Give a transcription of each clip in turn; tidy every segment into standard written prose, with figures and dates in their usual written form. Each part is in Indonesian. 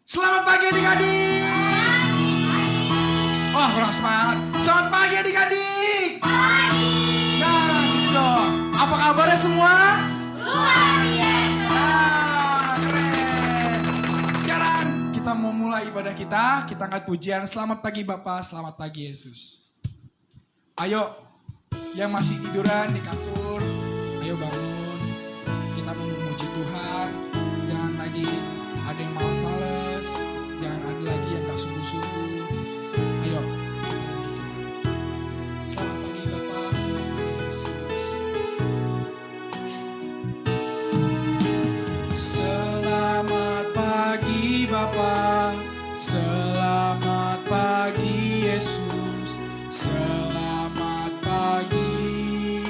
Selamat pagi adik-adik. Wah, kurang semangat. Selamat pagi adik-adik. Nah, gitu dong. Apa kabarnya semua? Luar biasa. Nah, keren. Sekarang kita mau mulai ibadah kita. Kita angkat pujian. Selamat pagi Bapak, selamat pagi Yesus. Ayo, yang masih tiduran di kasur, ayo bangun. Kita mau memuji Tuhan. Jangan lagi ada yang malas-malas. Jangan ada lagi yang gak sungguh-sungguh. Ayo, kita memuji Tuhan. Selamat pagi Bapak, selamat pagi Yesus. Selamat pagi Bapak, selamat pagi Yesus. Selamat pagi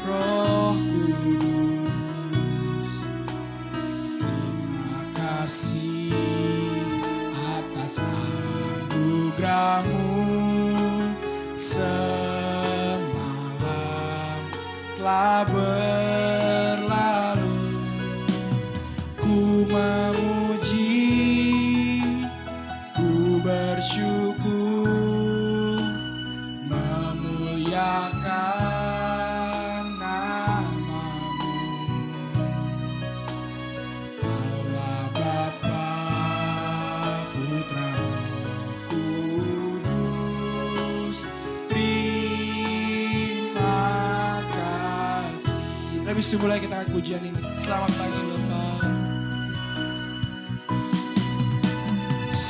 Roh Kudus. Terima kasih atas anugerah-Mu. Semalam telah berlalu. Ku memuji, ku bersyukur, memuliakan nama-Mu. Allah Bapa, Putra, Roh Kudus, terima kasih. Lebih mulai kita akan pujian ini. Selamat pagi Bapak.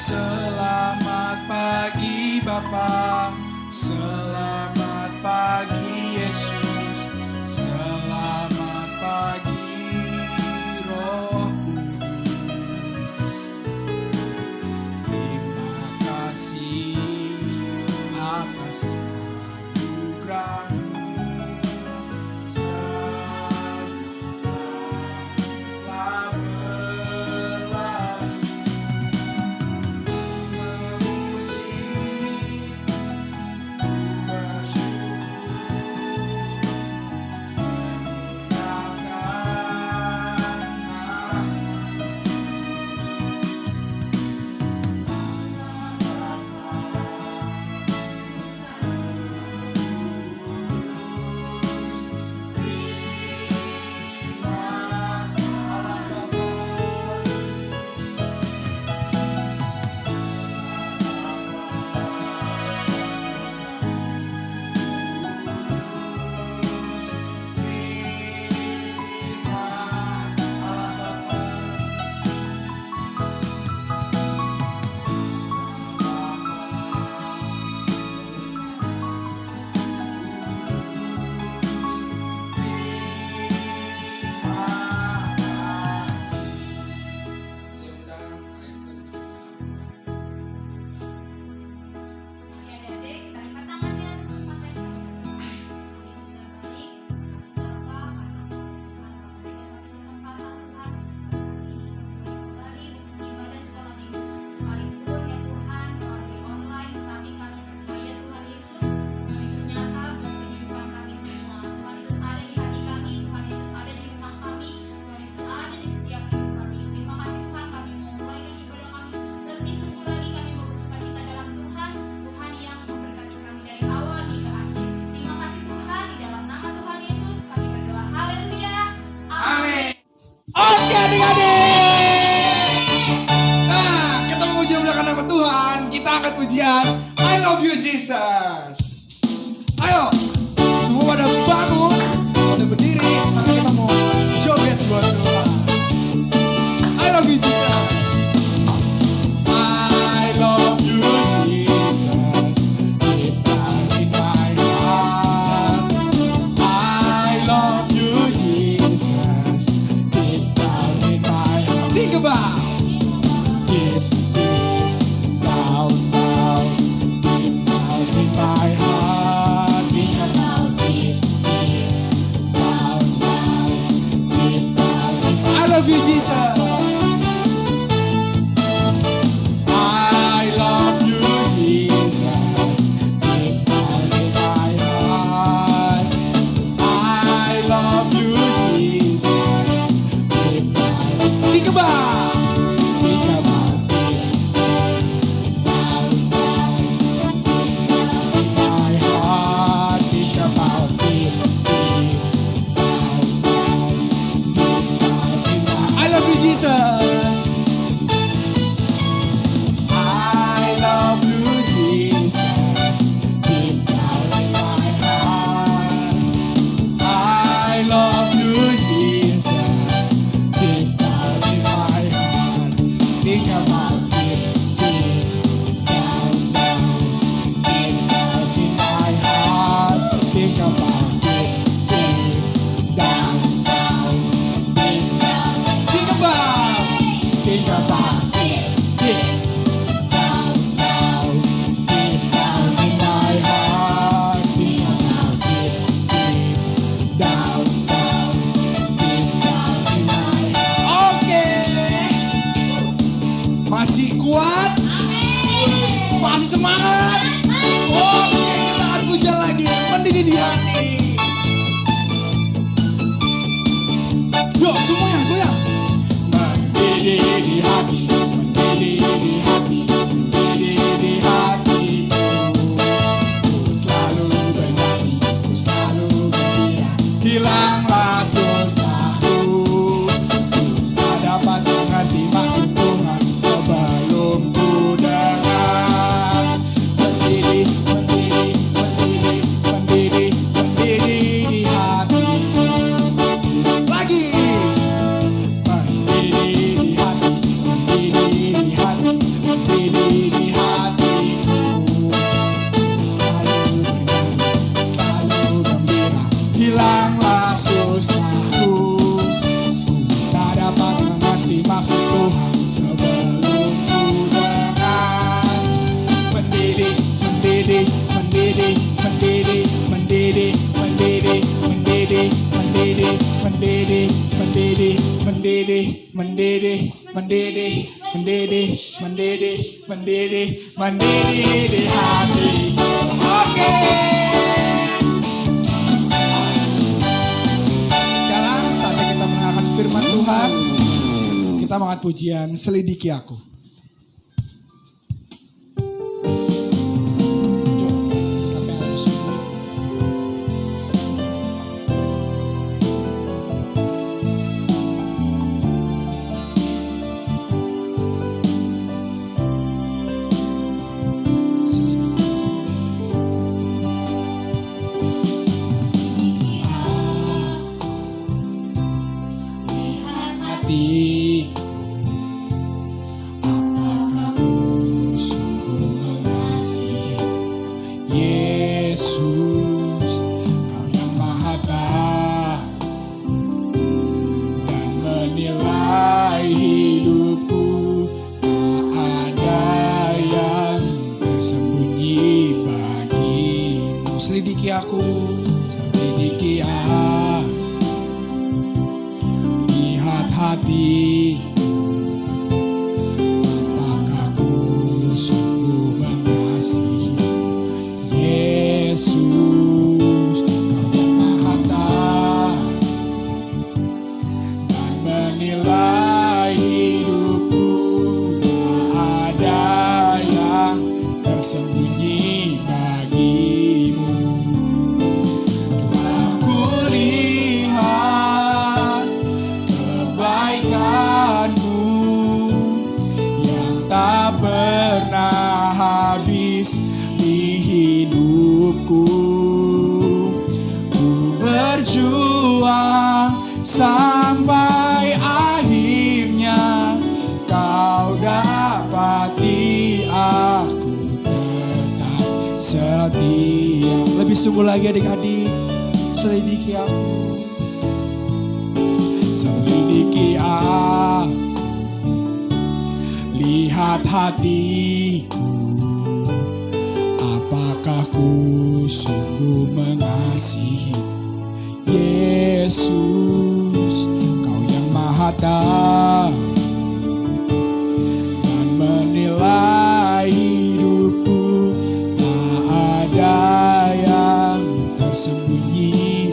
Selamat pagi Bapa, selamat pagi Yesus, selamat pagi Roh Kudus. Terima kasih atas anugerah-Mu. Telah berlalu. Oke adik-adik. Nah, kita memuji memuliakan nama Tuhan. Kita angkat pujian I love you Jesus. Ayo, semua pada bangun, pada berdiri, karena kita mau joget buat Tuhan. I love you Jesus. I love you Jesus. Deep down in my heart. I love you Jesus. Deep down in my heart. Think about deep, deep down, down, deep down in my heart. Think about deep, deep down, down, deep down in my heart. I love you Jesus. I love you Jesus. Deep down in my heart. I love you Jesus. Deep down in. Think about Jesus. I love you, Jesus. Deep down in my heart. I love you, Jesus. Deep down in my heart. Think about it, deep down, deep down in my heart. Think about it, deep down, deep down. Think about it, deep down, deep down in my heart. Think about it, deep down, deep down in my heart. Oke, masih kuat, masih semangat. Oke, kita akan puja lagi, mendidih di hati. Yuk, semuanya goyang. Mendidih di hati, mendidih di hati, mendidih di hatiku. Ku selalu bernyanyi, ku selalu gembira. Hilanglah susahku. Ku tak dapat mengerti maksud Tuhan sebelum ku dengar. Mendidih, mendidih, mendidih, mendidih, mendidih di hatiku. Lagi. Mendidih di hati, mendidih di hati, mendidih di hatiku. Selalu bernyanyi, selalu gembira. Hilanglah susahku. Ku tak dapat mengerti maksud Tuhan sebelum ku dengar. Mendidih, mendidih, mendidih, mendidih, mendidih, mendidih, mendidih, mendidih, mendidih, mendidih, mendidih, mendidih, mendidih, mendidih, mendidih, mendidih, mendidih di hati. Oke. Sekarang saatnya kita mendengarkan firman Tuhan. Kita mengangkat pujian Selidiki Aku. Yuk, kami harus sungguh. Selidiki. Lihat hati, apakah ku sungguh mengasihi Yesus, Kau yang Maha Tahu dan menilai hidupku. Tak ada yang tersembunyi bagimu. Selidiki aku, selidiki aku. Lihat hati, apakah ku sungguh mengasihi Yesus, Kau yang Maha Tahu dan menilai hidupku. Tak ada yang tersembunyi bagimu. Telah kulihat kebaikan-Mu yang tak pernah habis di hidupku. Ku berjuang sampai akhirnya Kau dapati aku tetap setia. Lebih sungguh lagi adik-adik, selidiki aku. Selidiki aku, lihat hatiku, apakah ku sungguh mengasihi Yesus, Kau yang Maha Tahu dan menilai hidupku. Tak ada yang tersembunyi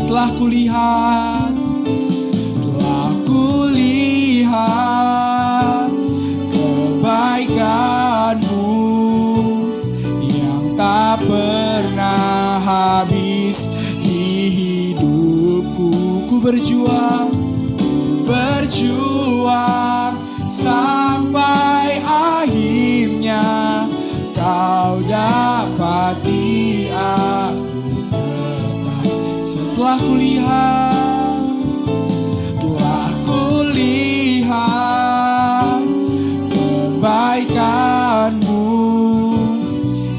telah kulihat kebaikan-Mu yang tak pernah habis di hidupku. Ku berjuang berjuang sampai akhirnya kau dapati aku tetap. Setelah kulihat kebaikanmu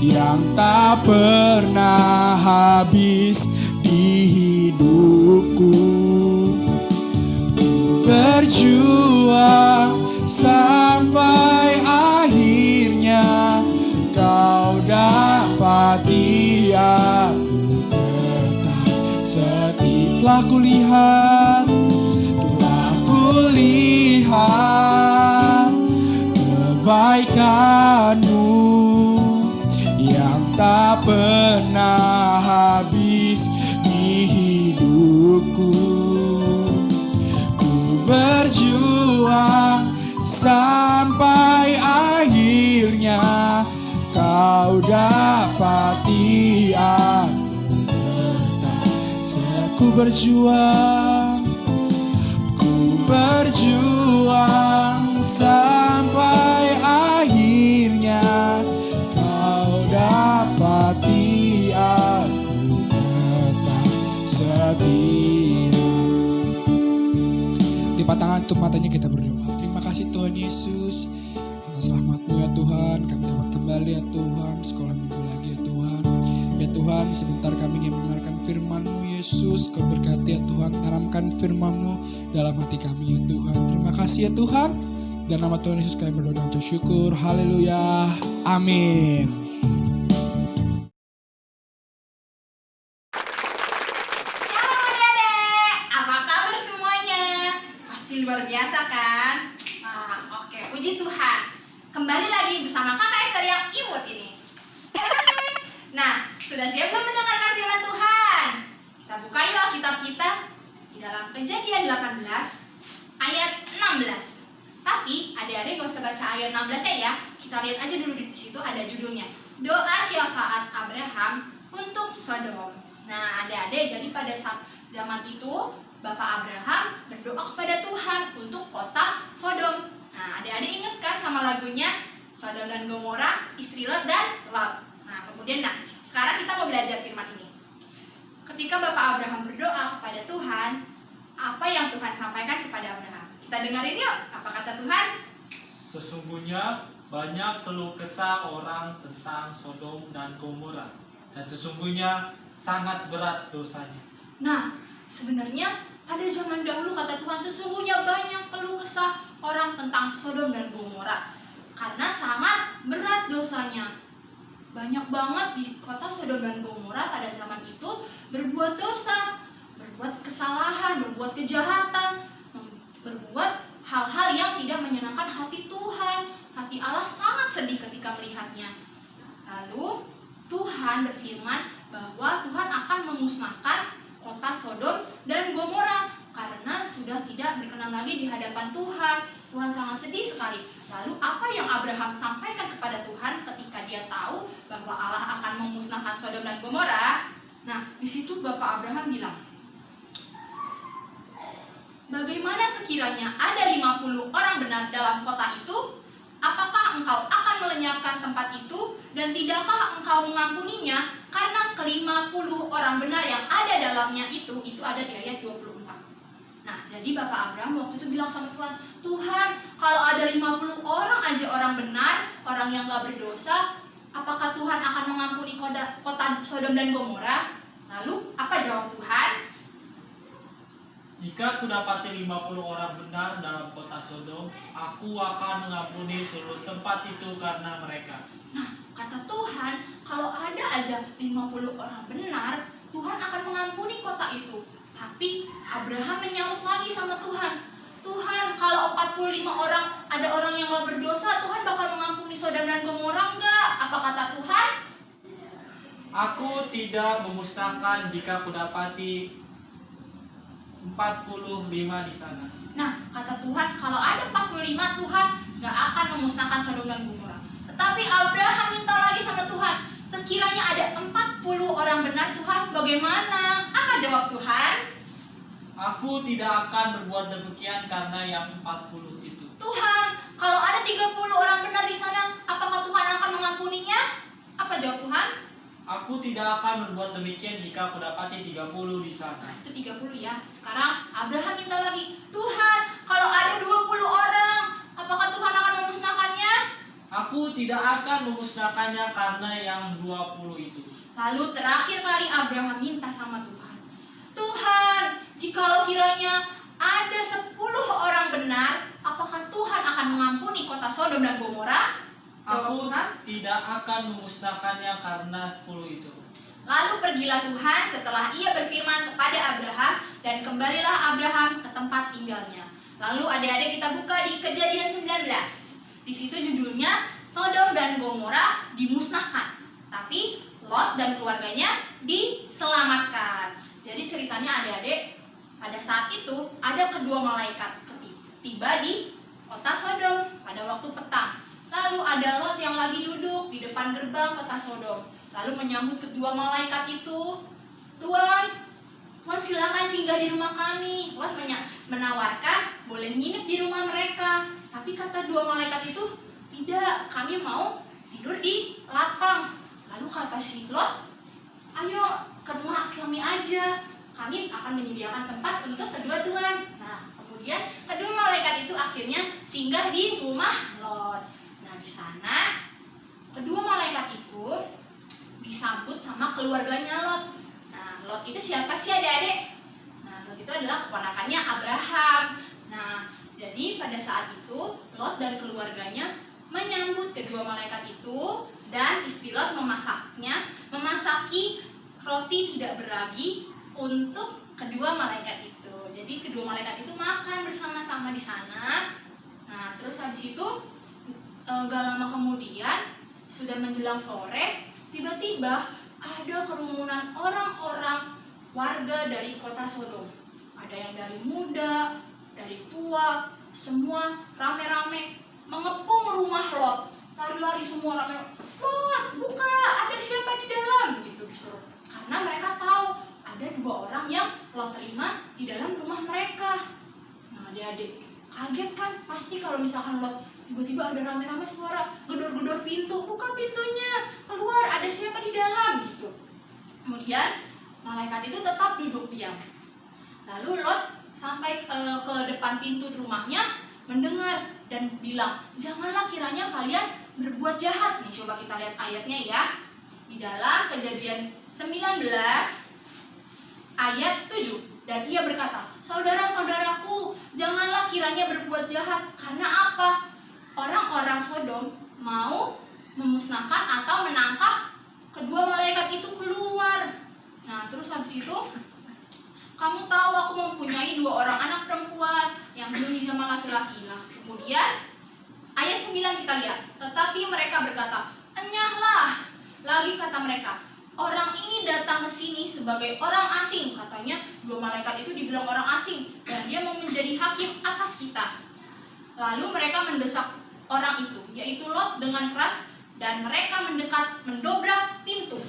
yang tak pernah habis di hidupku. Berjuang sampai akhirnya kau dapati aku tetap. Setelah kulihat kebaikanmu yang tak pernah habis di hidupku. Ku berjuang sampai akhirnya kau dapati aku tetap. Ku berjuang sampai akhirnya kau dapati aku tetap setia. Lipat tangan tutup matanya, kita berdoa. Terima kasih Tuhan Yesus atas rahmat-Mu ya Tuhan. Kami dapat kembali ya Tuhan sekolah minggu lagi ya Tuhan. Ya Tuhan, sebentar kami ingin mendengarkan firman-Mu Yesus. Kau berkati ya Tuhan, tanamkan firman-Mu dalam hati kami ya Tuhan. Terima kasih ya Tuhan. Dan nama Tuhan Yesus kami berdoa untuk syukur. Haleluya. Amin. Shalom adik-adik, apa kabar semuanya? Pasti luar biasa kan? Oke, puji Tuhan. Kembali lagi bersama Kakak Esther yang imut ini. Nah, sudah siap belum mendengarkan firman Tuhan? Kita buka yuk Alkitab kita di dalam Kejadian 18 ayat 16. Tapi adik-adik gak usah baca ayat 16 ya. Kita lihat aja dulu di situ ada judulnya. Doa syafaat Abraham untuk Sodom. Nah, adik-adik, jadi pada saat zaman itu Bapak Abraham berdoa kepada Tuhan untuk kota Sodom. Nah, adik-adik ingat kan sama lagunya Sodom dan Gomora, istri Lot dan Lot. Nah, kemudian sekarang kita mau belajar firman ini. Ketika Bapak Abraham berdoa kepada Tuhan, apa yang Tuhan sampaikan kepada Abraham? Kita dengerin yuk, apa kata Tuhan? Sesungguhnya banyak keluh kesah orang tentang Sodom dan Gomora, dan sesungguhnya sangat berat dosanya. Nah, sebenarnya pada zaman dahulu kata Tuhan, sesungguhnya banyak keluh kesah orang tentang Sodom dan Gomora karena sangat berat dosanya. Banyak banget di kota Sodom dan Gomora pada zaman itu berbuat dosa, berbuat kesalahan, berbuat kejahatan, berbuat hal-hal yang tidak menyenangkan hati Tuhan. Hati Allah sangat sedih ketika melihatnya. Lalu Tuhan berfirman bahwa Tuhan akan memusnahkan kota Sodom dan Gomora karena sudah tidak berkenan lagi di hadapan Tuhan. Tuhan sangat sedih sekali. Lalu apa yang Abraham sampaikan kepada Tuhan ketika dia tahu bahwa Allah akan memusnahkan Sodom dan Gomora? Nah, di situ Bapak Abraham bilang, bagaimana sekiranya ada 50 orang benar dalam kota itu? Apakah engkau akan melenyapkan tempat itu? Dan tidakkah engkau mengampuninya? Karena ke-50 orang benar yang ada dalamnya itu ada di ayat 24. Nah, jadi Bapak Abraham waktu itu bilang sama Tuhan, Tuhan, kalau ada 50 orang aja orang benar, orang yang gak berdosa, apakah Tuhan akan mengampuni kota Sodom dan Gomora? Lalu, apa jawab Tuhan? Jika kudapati 50 orang benar dalam kota Sodom, aku akan mengampuni seluruh tempat itu karena mereka. Nah, kata Tuhan, kalau ada aja 50 orang benar, Tuhan akan mengampuni kota itu. Tapi Abraham menyahut lagi sama Tuhan, Tuhan, kalau 45 orang, ada orang yang gak berdosa, Tuhan bakal mengampuni Sodom dan Gomora enggak? Apa kata Tuhan? Aku tidak memusnahkan jika kudapati 45 di sana. Nah, kata Tuhan, kalau ada 45, Tuhan gak akan memusnahkan Sodom dan Gomora. Tetapi Abraham minta lagi sama Tuhan, sekiranya ada 40 orang benar, Tuhan bagaimana? Apa jawab Tuhan? Aku tidak akan berbuat demikian karena yang 40 itu. Tuhan, kalau ada 30 orang benar di sana, apakah Tuhan akan mengampuninya? Apa jawab Tuhan? Aku tidak akan berbuat demikian jika kudapati 30 di Nah, sana. itu 30 ya. Sekarang Abraham minta lagi, Tuhan, kalau ada 20 orang, apakah Tuhan akan memusnahkannya? Aku tidak akan memusnahkannya karena yang 20 itu. Lalu terakhir kali Abraham minta sama Tuhan, Tuhan, jikalau kiranya ada 10 orang benar, apakah Tuhan akan mengampuni kota Sodom dan Gomora? Jawab Aku Tuhan, tidak akan memusnahkannya karena 10 itu. lalu pergilah Tuhan setelah ia berfirman kepada Abraham, dan kembalilah Abraham ke tempat tinggalnya. Lalu adik-adik kita buka di Kejadian 19. Di situ judulnya Sodom dan Gomora dimusnahkan, tapi Lot dan keluarganya diselamatkan. Jadi ceritanya adik-adik, pada saat itu ada kedua malaikat tiba di kota Sodom pada waktu petang. Lalu ada Lot yang lagi duduk di depan gerbang kota Sodom. Lalu menyambut kedua malaikat itu, Tuhan silakan singgah di rumah kami. Lot menawarkan boleh nginep di rumah mereka. Tapi kata dua malaikat itu, tidak, kami mau tidur di lapang. Lalu kata si Lot, ayo ke rumah kami aja, kami akan menyediakan tempat untuk kedua Tuhan. Nah, kemudian kedua malaikat itu akhirnya singgah di rumah Lot. Nah, di sana kedua malaikat itu disambut sama keluarganya Lot. Nah, Lot itu siapa sih adik-adik? Nah, Lot itu adalah keponakannya Abraham. Nah, jadi pada saat itu Lot dan keluarganya menyambut kedua malaikat itu, dan istri Lot memasaki roti tidak beragi untuk kedua malaikat itu. Jadi kedua malaikat itu makan bersama-sama di sana. Nah, terus habis itu gak lama kemudian, sudah menjelang sore, tiba-tiba ada kerumunan orang-orang warga dari kota Sodom. Ada yang dari muda, dari tua, semua rame-rame mengepung rumah Lot. Lari-lari semua rame, Lot, buka, ada siapa di dalam? Gitu disuruh. Karena mereka tahu ada dua orang yang Lot terima di dalam rumah mereka. Nah, adik-adik kaget kan? Pasti kalau misalkan Lot tiba-tiba ada rame-rame suara gedor-gedor pintu, buka pintunya, keluar, ada siapa di dalam? Gitu. Kemudian malaikat itu tetap duduk diam. Lalu Lot sampai ke depan pintu rumahnya, mendengar dan bilang, janganlah kiranya kalian berbuat jahat. Nih, coba kita lihat ayatnya ya. Di dalam Kejadian 19 ayat 7. Dan ia berkata, saudara-saudaraku, janganlah kiranya berbuat jahat. Karena apa? Orang-orang Sodom mau memusnahkan atau menangkap kedua malaikat itu keluar. Nah, terus habis itu, kamu tahu aku mempunyai 2 orang anak perempuan yang belum dijamah laki-laki. Nah, kemudian ayat 9 kita lihat. Tetapi mereka berkata, enyahlah. Lagi kata mereka, orang ini datang ke sini sebagai orang asing. Katanya 2 malaikat itu dibilang orang asing, dan dia mau menjadi hakim atas kita. Lalu mereka mendesak orang itu, yaitu Lot, dengan keras, dan mereka mendekat, mendobrak pintu.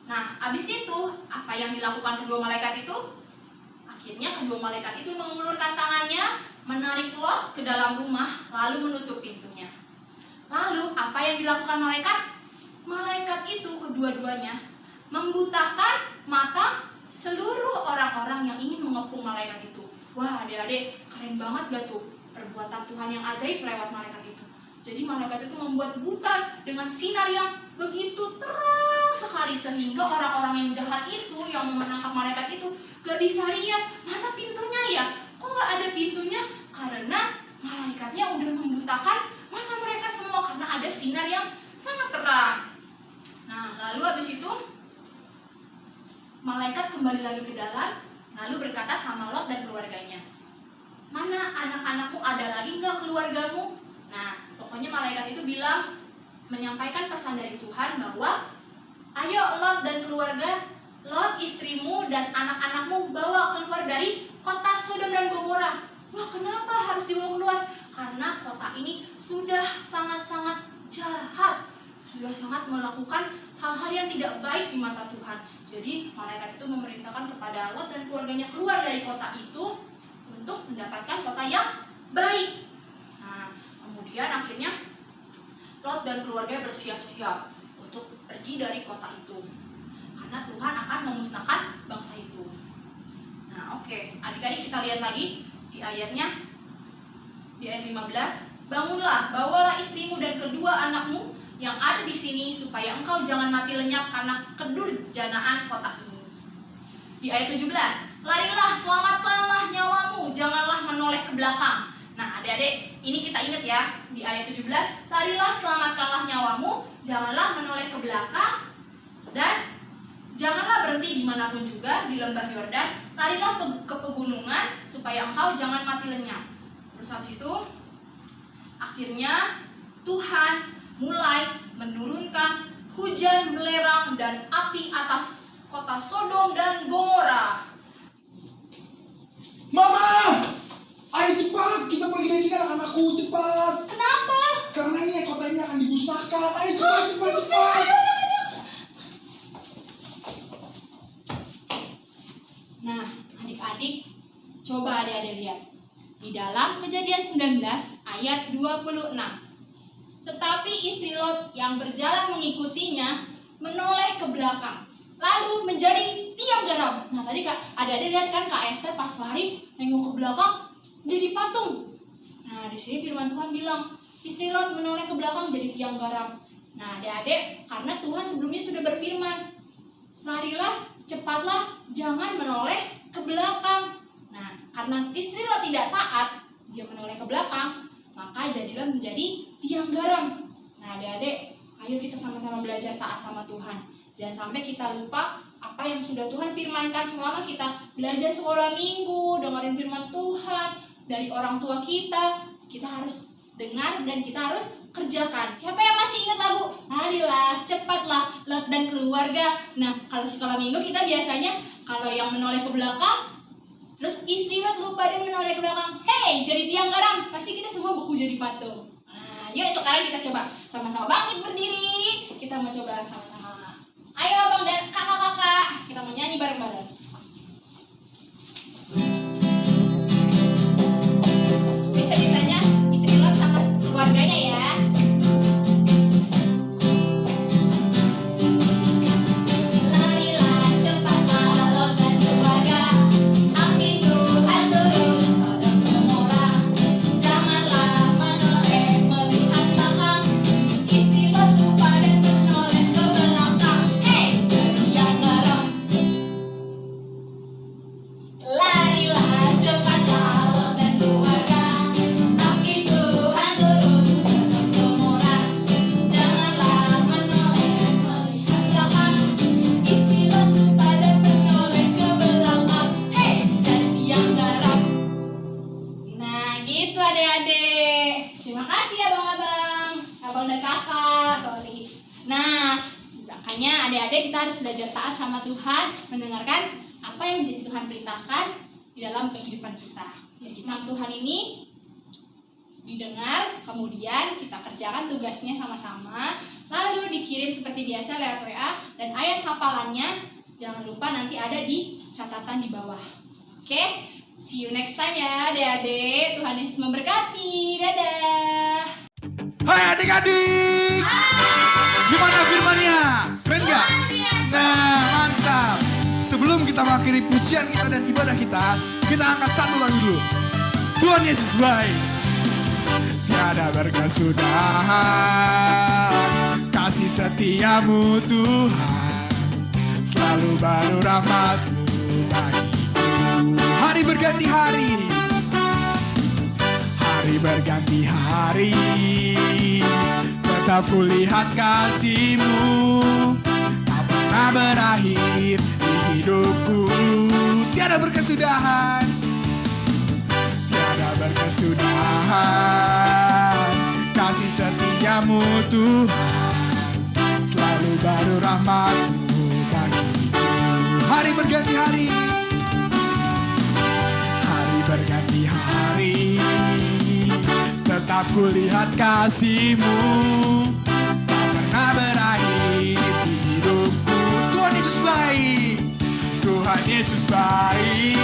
Nah, habis itu apa yang dilakukan kedua malaikat itu? Akhirnya kedua malaikat itu mengulurkan tangannya, menarik Lot ke dalam rumah, lalu menutup pintunya. Lalu apa yang dilakukan malaikat? Malaikat itu kedua-duanya membutakan mata seluruh orang-orang yang ingin mengepung malaikat itu. Wah, adik-adik, keren banget gak tuh perbuatan Tuhan yang ajaib lewat malaikat itu. Jadi malaikat itu membuat buta dengan sinar yang begitu terang sekali, sehingga orang-orang yang jahat itu, yang mau menangkap malaikat itu, gak bisa lihat mana pintunya ya. Kok gak ada pintunya? Karena malaikatnya udah membutakan mata mereka semua, karena ada sinar yang sangat terang. Nah, lalu habis itu malaikat kembali lagi ke dalam, lalu berkata sama Lot dan keluarganya, mana anak-anakmu, ada lagi nggak keluargamu? Nah, pokoknya malaikat itu bilang, menyampaikan pesan dari Tuhan bahwa ayo Lot dan keluarga, Lot, istrimu dan anak-anakmu bawa keluar dari kota Sodom dan Gomora. Wah, kenapa harus dibawa keluar? Karena kota ini sudah sangat-sangat jahat, sudah sangat melakukan hal-hal yang tidak baik di mata Tuhan. Jadi malaikat itu memerintahkan kepada Lot dan keluarganya keluar dari kota itu untuk mendapatkan kota yang baik. Nah, kemudian akhirnya Lot dan keluarga bersiap-siap untuk pergi dari kota itu, karena Tuhan akan memusnahkan bangsa itu. Nah, oke, adik-adik kita lihat lagi di ayatnya, di ayat 15. Bangunlah, bawalah istrimu dan kedua anakmu yang ada di sini supaya engkau jangan mati lenyap karena kedurjanaan kota ini. Di ayat 17, larilah, selamatkanlah nyawamu, janganlah menoleh ke belakang. Nah, adik-adik, ini kita ingat ya, di ayat 17, larilah, selamatkanlah nyawamu, janganlah menoleh ke belakang, dan janganlah berhenti dimanapun juga di lembah Yordan, larilah ke pegunungan supaya engkau jangan mati lenyap. Terus habis itu, akhirnya Tuhan mulai menurunkan hujan belerang dan api atas kota Sodom dan Gomora. Mama, ayo cepat, kita pergi dari sini anak-anakku, cepat. Kenapa? Karena ini kota ini akan dimusnahkan. Ayo cepat. Nah, adik-adik, coba adik-adik lihat. Di dalam Kejadian 19 ayat 26. Tetapi istri Lot yang berjalan mengikutinya menoleh ke belakang, lalu menjadi tiang garam. Nah, tadi adik-adik lihat kan Kak Esther pas lari nengok ke belakang jadi patung. Nah, di sini firman Tuhan bilang, istri Lot menoleh ke belakang jadi tiang garam. Nah, adik-adik, karena Tuhan sebelumnya sudah berfirman, larilah, cepatlah, jangan menoleh ke belakang. Nah, karena istri Lot tidak taat, dia menoleh ke belakang, maka jadilah menjadi tiang garam. Nah, adik-adik, ayo kita sama-sama belajar taat sama Tuhan. Jangan sampai kita lupa apa yang sudah Tuhan firmankan selama kita belajar sekolah minggu, dengerin firman Tuhan dari orang tua kita. Kita harus dengar dan kita harus kerjakan. Siapa yang masih ingat lagu larilah, cepatlah, Lot dan keluarga? Nah, kalau sekolah minggu kita biasanya kalau yang menoleh ke belakang, terus istri Lot lupa dan menoleh ke belakang, hey, jadi tiang garam, pasti kita semua beku jadi patung. Nah, yuk sekarang kita coba sama-sama bangkit berdiri. Kita mau coba sama-sama. Ayo abang dan kakak-kakak, kita mau nyanyi bareng-bareng. Bisa-bisanya istri Lot sama keluarganya ya. Larilah, cepatlah, Lot dan keluarga, api Tuhan turun Sodom Gomora. Janganlah menoleh melihat belakang, istri Lot lupa dan menoleh ke belakang. Hey, jadi yang garam. Larilah, cepatlah, Lot dan keluarga, api Tuhan turun Sodom Gomora. Janganlah menoleh melihat belakang, istri Lot lupa dan menoleh ke belakang. Hey, jadi yang garam. Nah, gitu adik-adik. Terima kasih abang-abang, abang dan kakak, sorry. Nah, makanya adik-adik kita harus belajar taat sama Tuhan, mendengarkan apa yang menjadi Tuhan perintahkan di dalam kehidupan kita. Biar firman Tuhan ini didengar, kemudian kita kerjakan tugasnya sama-sama, lalu dikirim seperti biasa lewat WA, dan ayat hafalannya jangan lupa nanti ada di catatan di bawah. Oke, see you next time ya adik-adik. Tuhan Yesus memberkati. Dadah. Hai adik-adik. Gimana firmannya? Keren gak? Nah, mantap. Sebelum kita mengakhiri pujian kita dan ibadah kita angkat satu lagu dulu. Tuhan Yesus baik. Tiada berkesudahan kasih setiamu Tuhan, selalu baru rahmat-Mu bagiku. Hari berganti hari, hari berganti hari, tetap kulihat kasih-Mu, tak pernah berakhir di hidupku. Tiada berkesudahan, tiada berkesudahan kasih setiamu Tuhan, selalu baru rahmat-Mu bagiku. Hari berganti hari, hari berganti hari, tetap kulihat kasih-Mu, tak pernah berakhir Yesus baik,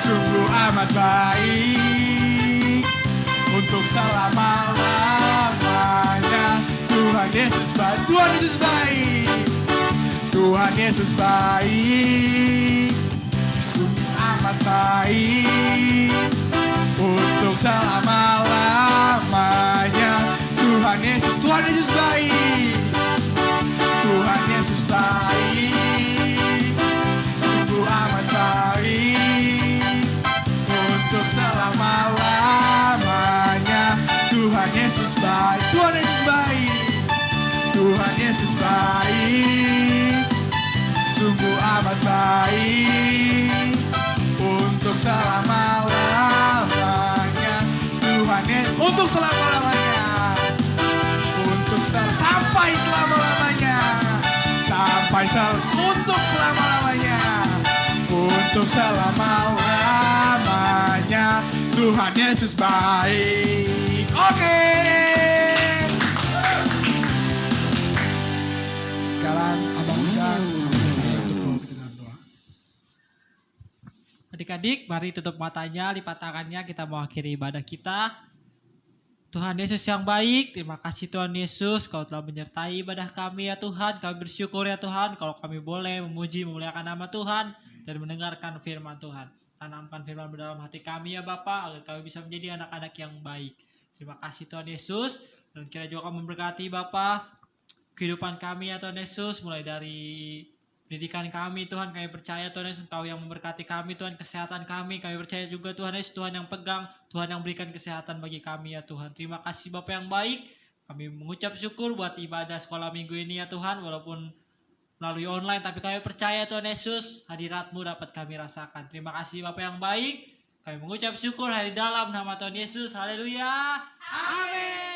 sungguh amat baik, untuk selama-lamanya. Tuhan Yesus baik, Tuhan Yesus baik, Tuhan Yesus baik, sungguh amat baik, untuk selama-lamanya. Tuhan Yesus baik, Tuhan Yesus baik, sungguh amat baik, untuk selama-lamanya. Tuhan Yesus baik, Tuhan Yesus baik, Tuhan Yesus baik, sungguh amat baik, untuk selama-lamanya. Tuhan Yesus, untuk selama-lamanya, sampai selama-lamanya, untuk selama-lamanya, untuk selama-lamanya. Tuhan Yesus baik. Oke. Sekarang Abang undang saya untuk bawa kita dalam doa. Adik-adik, mari tutup matanya, lipat tangannya, kita mau akhiri ibadah kita. Tuhan Yesus yang baik, terima kasih Tuhan Yesus, Kau telah menyertai ibadah kami ya Tuhan. Kami bersyukur ya Tuhan, kalau kami boleh memuji, memuliakan nama Tuhan, dan mendengarkan firman Tuhan. Tanamkan firman dalam hati kami ya Bapa, agar kami bisa menjadi anak-anak yang baik. Terima kasih Tuhan Yesus, dan kiranya juga Kau memberkati Bapa kehidupan kami ya Tuhan Yesus, mulai dari pendidikan kami Tuhan. Kami percaya Tuhan Yesus Engkau yang memberkati kami Tuhan, kesehatan kami percaya juga Tuhan Yesus, Tuhan yang pegang, Tuhan yang berikan kesehatan bagi kami ya Tuhan. Terima kasih Bapa yang baik, kami mengucap syukur buat ibadah sekolah minggu ini ya Tuhan, walaupun melalui online, tapi kami percaya Tuhan Yesus hadirat-Mu dapat kami rasakan. Terima kasih Bapa yang baik, kami mengucap syukur di dalam nama Tuhan Yesus. Haleluya, amin.